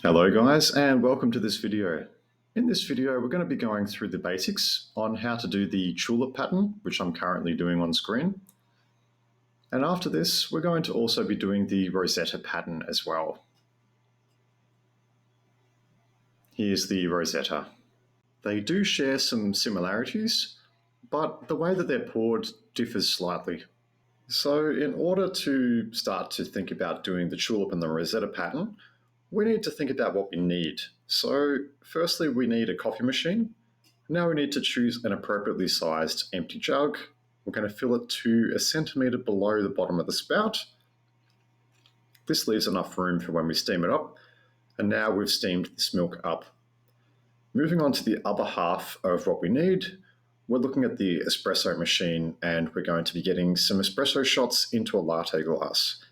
Hello guys, and welcome to this video. In this video, we're going to be going through the basics on how to do the chulip pattern, which I'm currently doing on screen. And after this, we're going to also be doing the Rosetta pattern as well. Here's the Rosetta. They do share some similarities, but the way that they're poured differs slightly. So in order to start to think about doing the chulip and the Rosetta pattern, we need to think about what we need. So firstly, we need a coffee machine. Now we need to choose an appropriately sized empty jug. We're going to fill it to a centimetre below the bottom of the spout. This leaves enough room for when we steam it up. And now we've steamed this milk up. Moving on to the other half of what we need, we're looking at the espresso machine and we're going to be getting some espresso shots into a latte glass.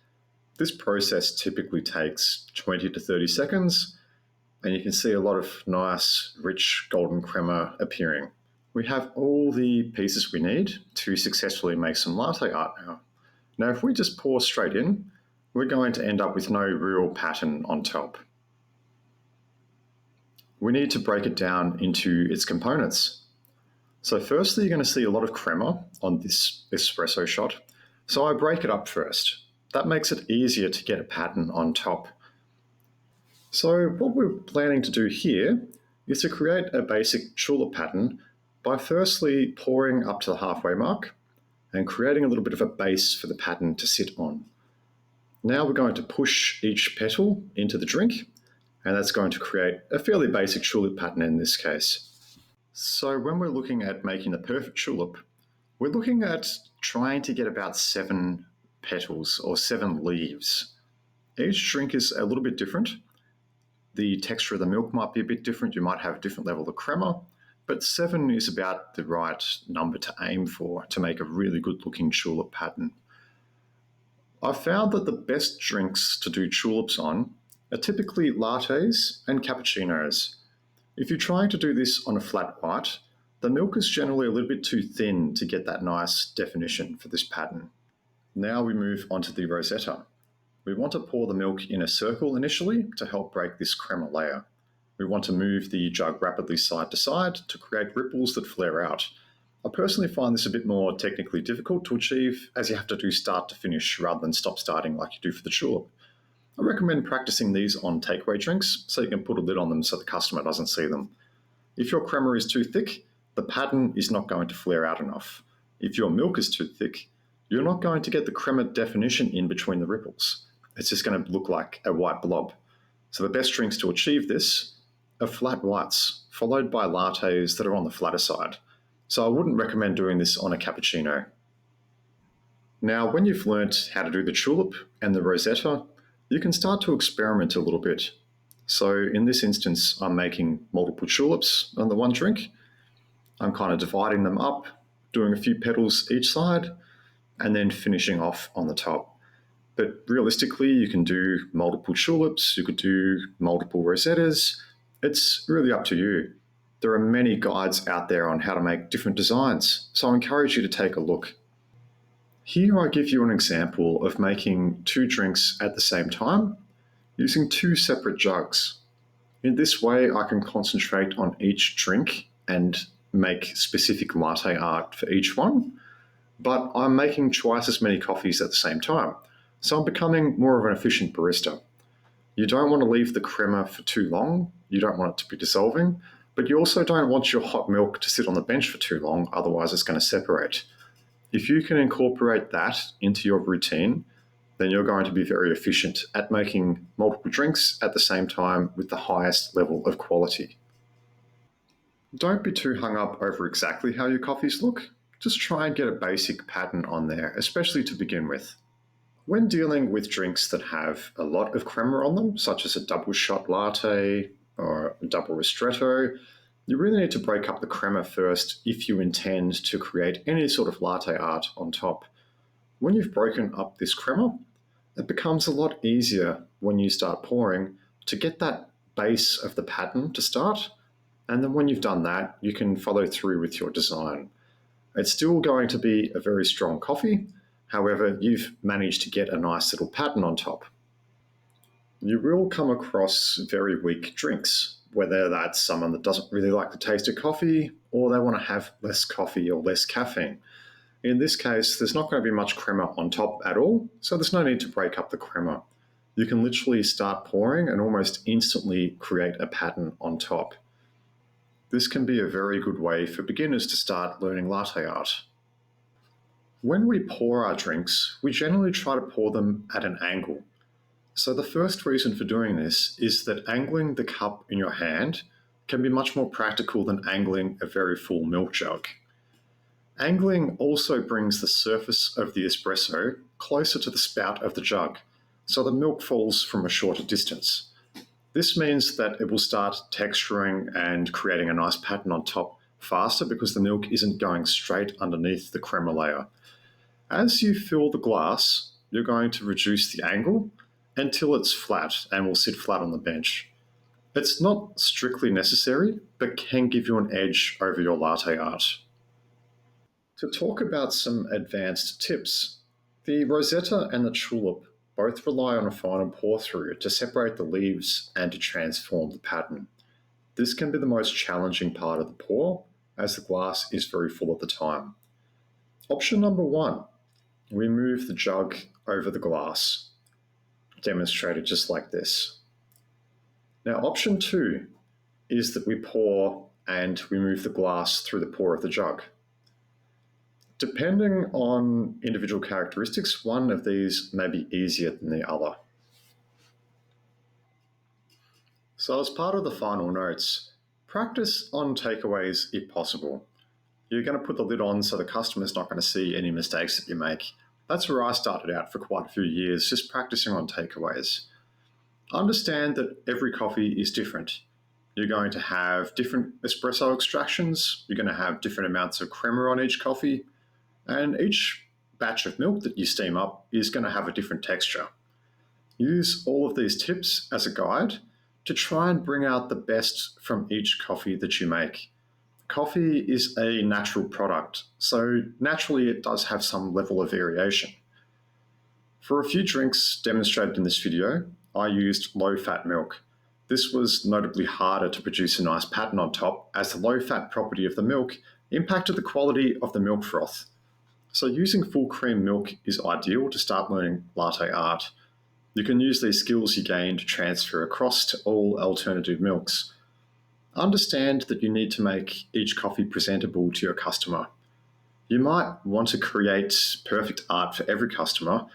This process typically takes 20 to 30 seconds, and you can see a lot of nice, rich golden crema appearing. We have all the pieces we need to successfully make some latte art now. Now, if we just pour straight in, we're going to end up with no real pattern on top. We need to break it down into its components. So firstly, you're going to see a lot of crema on this espresso shot. So I break it up first. That makes it easier to get a pattern on top. So what we're planning to do here is to create a basic chulip pattern by firstly pouring up to the halfway mark and creating a little bit of a base for the pattern to sit on. Now we're going to push each petal into the drink, and that's going to create a fairly basic chulip pattern in this case. So when we're looking at making the perfect chulip, we're looking at trying to get about 7 petals or 7 leaves. Each drink is a little bit different. The texture of the milk might be a bit different. You might have a different level of crema, but 7 is about the right number to aim for to make a really good looking chulip pattern. I've found that the best drinks to do chulips on are typically lattes and cappuccinos. If you're trying to do this on a flat white, the milk is generally a little bit too thin to get that nice definition for this pattern. Now we move on to the Rosetta. We want to pour the milk in a circle initially to help break this crema layer. We want to move the jug rapidly side to side to create ripples that flare out. I personally find this a bit more technically difficult to achieve, as you have to do start to finish rather than stop starting like you do for the chulip. I recommend practicing these on takeaway drinks so you can put a lid on them so the customer doesn't see them. If your crema is too thick, the pattern is not going to flare out enough. If your milk is too thick, you're not going to get the crema definition in between the ripples. It's just going to look like a white blob. So the best drinks to achieve this are flat whites, followed by lattes that are on the flatter side. So I wouldn't recommend doing this on a cappuccino. Now, when you've learnt how to do the chulip and the Rosetta, you can start to experiment a little bit. So in this instance, I'm making multiple chulips on the one drink. I'm kind of dividing them up, doing a few petals each side, and then finishing off on the top. But realistically, you can do multiple chulips, you could do multiple rosettas. It's really up to you. There are many guides out there on how to make different designs, so I encourage you to take a look. Here I give you an example of making 2 drinks at the same time using 2 separate jugs. In this way, I can concentrate on each drink and make specific latte art for each one, but I'm making twice as many coffees at the same time. So I'm becoming more of an efficient barista. You don't want to leave the crema for too long. You don't want it to be dissolving, but you also don't want your hot milk to sit on the bench for too long, otherwise it's going to separate. If you can incorporate that into your routine, then you're going to be very efficient at making multiple drinks at the same time with the highest level of quality. Don't be too hung up over exactly how your coffees look. Just try and get a basic pattern on there, especially to begin with. When dealing with drinks that have a lot of crema on them, such as a double shot latte or a double ristretto, you really need to break up the crema first if you intend to create any sort of latte art on top. When you've broken up this crema, it becomes a lot easier when you start pouring to get that base of the pattern to start. And then when you've done that, you can follow through with your design. It's still going to be a very strong coffee. However, you've managed to get a nice little pattern on top. You will come across very weak drinks, whether that's someone that doesn't really like the taste of coffee or they want to have less coffee or less caffeine. In this case, there's not going to be much crema on top at all, so there's no need to break up the crema. You can literally start pouring and almost instantly create a pattern on top. This can be a very good way for beginners to start learning latte art. When we pour our drinks, we generally try to pour them at an angle. So the first reason for doing this is that angling the cup in your hand can be much more practical than angling a very full milk jug. Angling also brings the surface of the espresso closer to the spout of the jug, so the milk falls from a shorter distance. This means that it will start texturing and creating a nice pattern on top faster because the milk isn't going straight underneath the crema layer. As you fill the glass, you're going to reduce the angle until it's flat and will sit flat on the bench. It's not strictly necessary, but can give you an edge over your latte art. To talk about some advanced tips, the Rosetta and the Tulip both rely on a final pour through to separate the leaves and to transform the pattern. This can be the most challenging part of the pour, as the glass is very full at the time. Option number one, we move the jug over the glass, demonstrated just like this. Now, option two is that we pour and we move the glass through the pour of the jug. Depending on individual characteristics, one of these may be easier than the other. So as part of the final notes, practice on takeaways if possible. You're going to put the lid on so the customer's not going to see any mistakes that you make. That's where I started out for quite a few years, just practicing on takeaways. Understand that every coffee is different. You're going to have different espresso extractions, you're going to have different amounts of crema on each coffee, and each batch of milk that you steam up is going to have a different texture. Use all of these tips as a guide to try and bring out the best from each coffee that you make. Coffee is a natural product, so naturally it does have some level of variation. For a few drinks demonstrated in this video, I used low-fat milk. This was notably harder to produce a nice pattern on top, as the low-fat property of the milk impacted the quality of the milk froth. So using full cream milk is ideal to start learning latte art. You can use these skills you gain to transfer across to all alternative milks. Understand that you need to make each coffee presentable to your customer. You might want to create perfect art for every customer,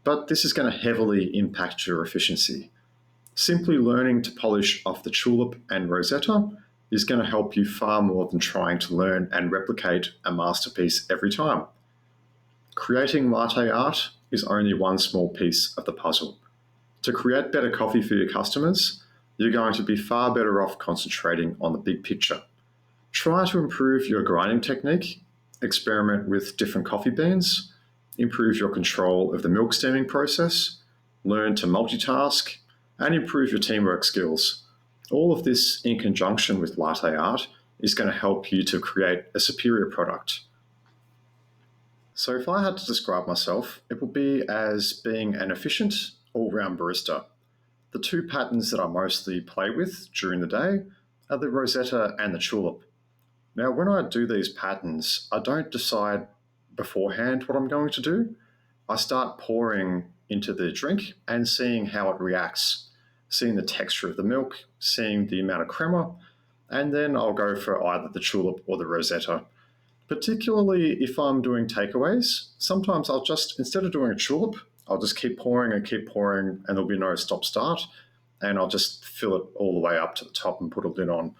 but this is going to heavily impact your efficiency. Simply learning to polish off the Tulip and Rosetta is going to help you far more than trying to learn and replicate a masterpiece every time. Creating latte art is only one small piece of the puzzle. To create better coffee for your customers, you're going to be far better off concentrating on the big picture. Try to improve your grinding technique, experiment with different coffee beans, improve your control of the milk steaming process, learn to multitask, and improve your teamwork skills. All of this in conjunction with latte art is going to help you to create a superior product. So if I had to describe myself, it would be as being an efficient, all-round barista. The two patterns that I mostly play with during the day are the Rosetta and the Tulip. Now, when I do these patterns, I don't decide beforehand what I'm going to do. I start pouring into the drink and seeing how it reacts, seeing the texture of the milk, seeing the amount of crema, and then I'll go for either the Tulip or the Rosetta. Particularly if I'm doing takeaways, sometimes I'll just, instead of doing a Tulip, I'll just keep pouring and there'll be no stop-start, and I'll just fill it all the way up to the top and put a lid on.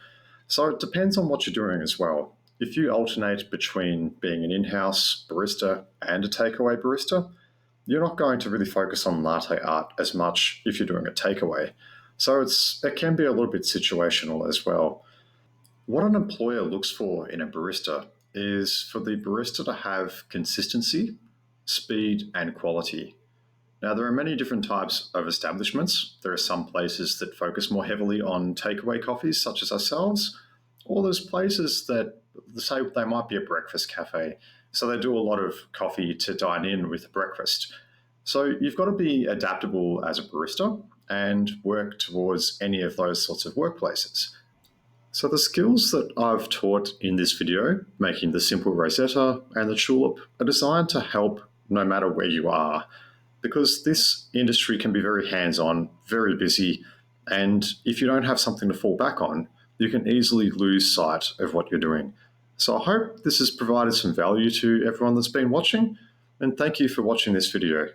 So it depends on what you're doing as well. If you alternate between being an in-house barista and a takeaway barista, you're not going to really focus on latte art as much if you're doing a takeaway. So it can be a little bit situational as well. What an employer looks for in a barista is for the barista to have consistency, speed, and quality. Now, there are many different types of establishments. There are some places that focus more heavily on takeaway coffees, such as ourselves, or there's places that say they might be a breakfast cafe. So they do a lot of coffee to dine in with breakfast. So you've got to be adaptable as a barista. and work towards any of those sorts of workplaces. So the skills that I've taught in this video, making the simple Rosetta and the tulip, are designed to help no matter where you are, because this industry can be very hands-on, very busy, and if you don't have something to fall back on, you can easily lose sight of what you're doing. So I hope this has provided some value to everyone that's been watching, and thank you for watching this video.